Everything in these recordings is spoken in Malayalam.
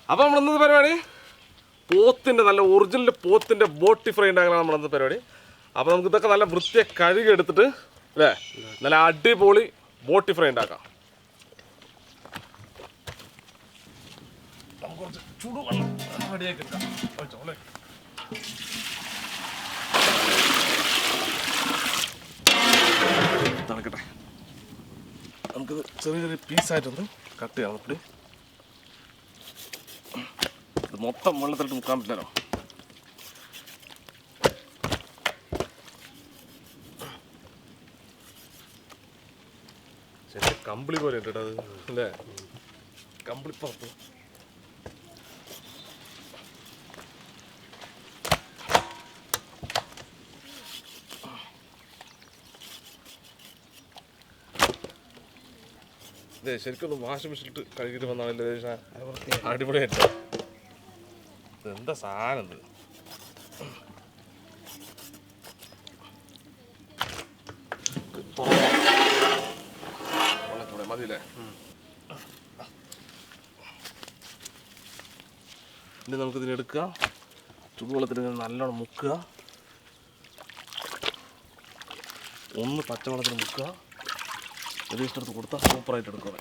അപ്പൊ നമ്മളെന്നത് പരിപാടി പോത്തിന്റെ നല്ല ഒറിജിനൽ പോത്തിന്റെ ബോട്ടി ഫ്രൈ ഉണ്ടാക്കാനാണ് നമ്മളെന്നത് പരിപാടി. അപ്പൊ നമുക്ക് ഇതൊക്കെ നല്ല വൃത്തിയെ കഴുകി എടുത്തിട്ട് അല്ലേ നല്ല അടിപൊളി ബോട്ടി ഫ്രൈ ഉണ്ടാക്കാം. നമുക്ക് കുറച്ച് ചൂടുവെള്ളം റെഡിയാക്കി എടുക്കാം. നടക്കട്ടെ. നമുക്കിത് ചെറിയ ചെറിയ പീസായിട്ടൊന്ന് കട്ട് ചെയ്യണം. അപ്പോൾ ഇത് മൊത്തം വെള്ളത്തിലിട്ട് മുക്കാൻ പറ്റില്ലല്ലോ. ശരി കമ്പിളി പോലെ ഇട്ടിട്ട് അത് അല്ലേ കമ്പിളിപ്പുറത്ത്. അതെ ശരിക്കും വാഷിംഗ് മെഷീനിട്ട് കഴുകിയിട്ട് വന്നാണല്ലേ അടിപൊളിയായിട്ട്. ഇതെന്താ സാധനം ഇത്? മതിയില്ലേ? ഇനി നമുക്കിതിനെടുക്കുക, ചൂടുവെള്ളത്തിൽ നല്ലോണം മുക്കുക, ഒന്ന് പച്ചവെള്ളത്തിൽ മുക്കുക, ഒരു ഇഷ്ടത്ത് കൊടുത്താൽ സൂപ്പറായിട്ട് എടുക്കുക.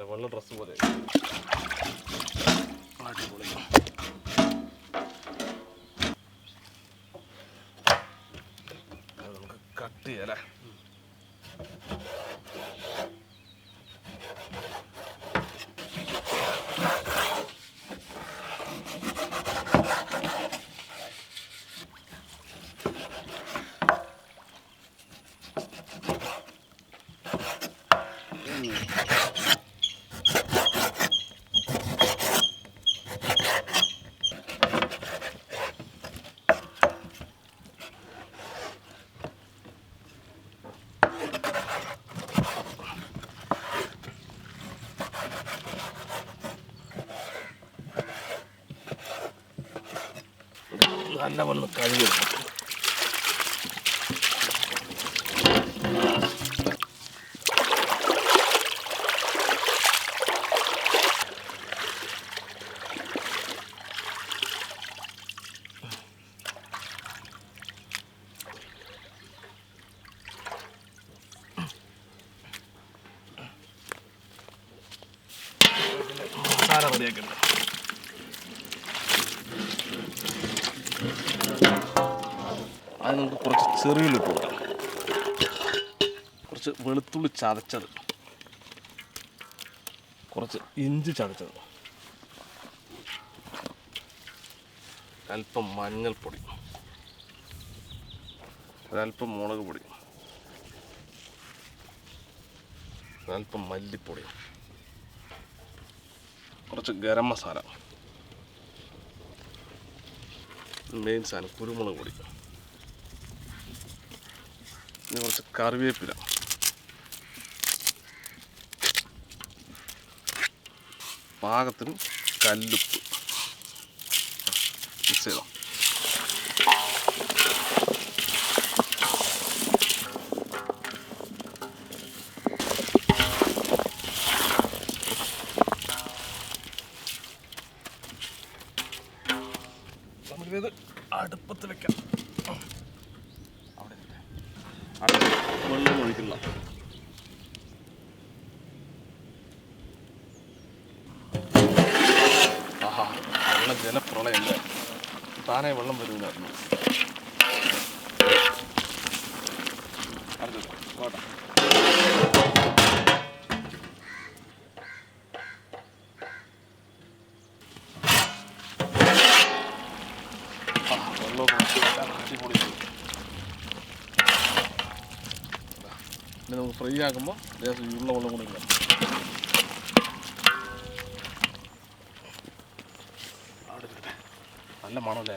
വെള്ള ഡ്രസ്സ് പോലെ അടിപൊളി. നമുക്ക് കട്ട് ചെയ്യാല്ലേ. നല്ല വന്ന് കഴുകിയെടുക്കും. മസാല റെഡിയാക്കിയെടുക്കാം. അത് നമുക്ക് കുറച്ച് ചെറിയുള്ളിട്ട് കൊടുക്കാം, കുറച്ച് വെളുത്തുള്ളി ചതച്ചത്, കുറച്ച് ഇഞ്ചി ചതച്ചത്, അല്പം മഞ്ഞൾപ്പൊടി, ഒരല്പം മുളക് പൊടി, ഒരല്പം മല്ലിപ്പൊടി, കുറച്ച് ഗരം മസാല, മെയിൻ സാധനം കുരുമുളക് പൊടി, പിന്നെ കുറച്ച് കറിവേപ്പില, പാകത്തിന് കല്ലുപ്പ് മിക്സ് ചെയ്തോ. നമുക്കിത് അടുപ്പത്ത് വെക്കാം. വെള്ളം ഒഴിക്കില്ല. താനേ വെള്ളം വരില്ല. പിന്നെ നമുക്ക് ഫ്രൈ ആക്കുമ്പോൾ ഉള്ള വെള്ളം കൂടി ഇല്ല. നല്ല മണമല്ലേ?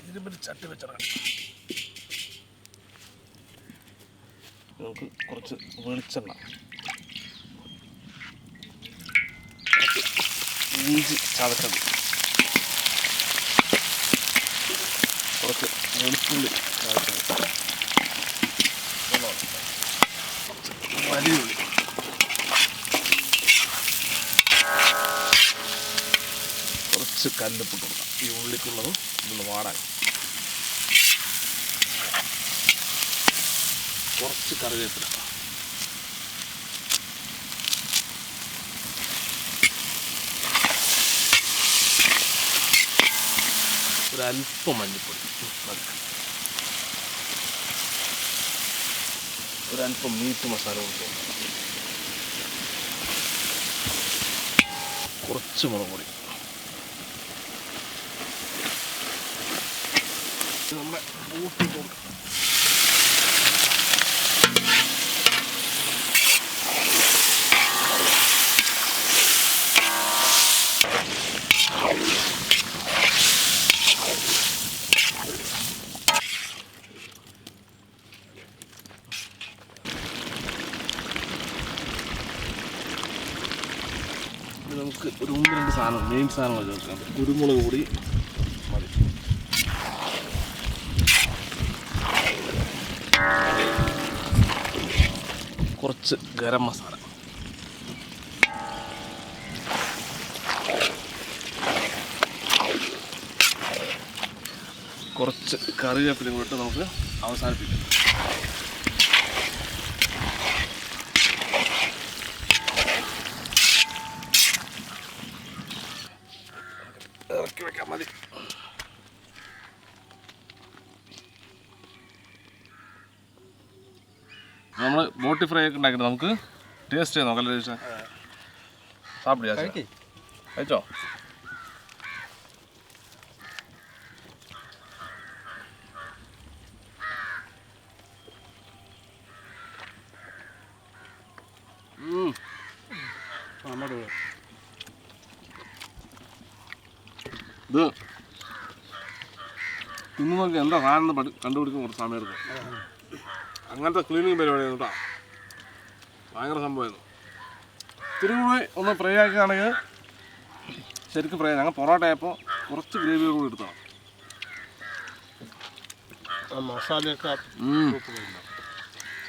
ഇരുമ്പിൽ ചട്ടി വെച്ചിടാം. നമുക്ക് കുറച്ച് വെളിച്ചെണ്ണ, കുറച്ച് ഇഞ്ചി ചതച്ചത്, കുറച്ച് വെളുത്തുള്ളി ചതച്ചത്, വലിയ ഉള്ളി, കുറച്ച് കല്ലുപ്പിട്ട് കൊടുക്കാം ഈ ഉള്ളിക്കുള്ളതും ഇതൊന്ന് വാടാൻ. കുറച്ച് കറിവേപ്പില, ഒരല്പം മഞ്ഞൾപ്പൊടി, ഒരല്പം മീറ്റ് മസാല കൊടുക്കും, കുറച്ച് മുളക് പൊടി, നമ്മുടെ ബോട്ടി കൊടുക്കും. നമുക്ക് ഒരു 1-2 സാധനം മെയിൻ സാധനങ്ങൾ ചേർക്കാം. കുരുമുളക് പൊടി മതി, കുറച്ച് ഗരം മസാല, കുറച്ച് കറിവേപ്പിലയും കൂടി നമുക്ക് അവസാനിപ്പിക്കാം. ഇറക്കി വെക്കാൻ മതി. നമ്മൾ ബോട്ടി ഫ്രൈ ഒക്കെ ഉണ്ടാക്കിയിട്ട് നമുക്ക് ടേസ്റ്റ് ചെയ്യാം. നോക്കല്ലേ ചോദിച്ചാൽ സാപ്പിടിയാ കഴിച്ചോ? ഇത് തിന്നു നോക്കി എന്താ സാധനം കണ്ടുപിടിക്കാൻ കുറച്ച് സമയം എടുക്കും. അങ്ങനത്തെ ക്ലീനിങ് പരിപാടിയാണ് കേട്ടോ. ഭയങ്കര സംഭവമായിരുന്നു. ഇത്തിരി കൂടി ഒന്ന് ഫ്രൈ ആക്കുകയാണെങ്കിൽ ശരിക്കും ഫ്രൈ. ഞങ്ങൾ പൊറോട്ട ആയപ്പോൾ കുറച്ച് ഗ്രേവി കൂടി എടുത്തതാണ്. മസാലയൊക്കെ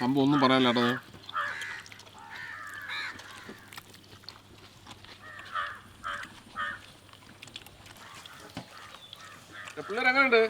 സംഭവം ഒന്നും പറയാനില്ല കേട്ടോ. പിള്ളേർ എങ്ങനെയുണ്ട്?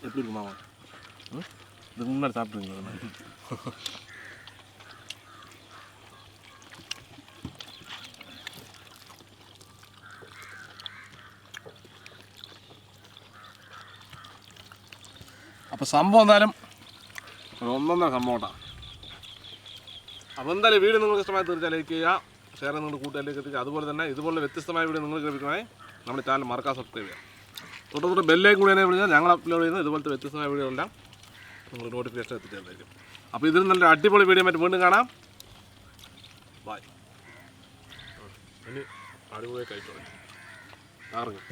எப்படி இருக்கு மாமா? இது முன்னாடி சாப்பிட்ருங்களா? അപ്പോൾ സംഭവം എന്തായാലും ഒന്നൊന്നര സംഭവം കേട്ടോ. അപ്പോൾ എന്തായാലും വീഡിയോ നിങ്ങൾക്ക് ഇഷ്ടമായി തീർച്ചയായും ലൈക്ക് ചെയ്യുക, ഷെയർ നിങ്ങളുടെ കൂട്ടുകാരിലേക്ക് എത്തിക്കുക. അതുപോലെ തന്നെ ഇതുപോലെ വ്യത്യസ്തമായ വീഡിയോ നിങ്ങൾക്ക് ലഭിക്കണേ നമ്മുടെ ചാനൽ മറക്കാതെ സബ്സ്ക്രൈബ് ചെയ്യുക. തൊട്ട് ബെല്ലേക്ക് കൂടി തന്നെ വിളിച്ചാൽ ഞങ്ങൾ അപ്ലോഡ് ചെയ്യുന്ന ഇതുപോലത്തെ വ്യത്യസ്തമായ വീഡിയോ എല്ലാം നിങ്ങൾ നോട്ടിഫിക്കേഷൻ എത്തിച്ചേർന്നായിരിക്കും. അപ്പോൾ ഇതിൽ നല്ല അടിപൊളി വീഡിയോ മറ്റും വീണ്ടും കാണാം. ബൈ. ഇനി അടിപൊളി കഴിച്ചോളൂ. ഇറങ്ങും.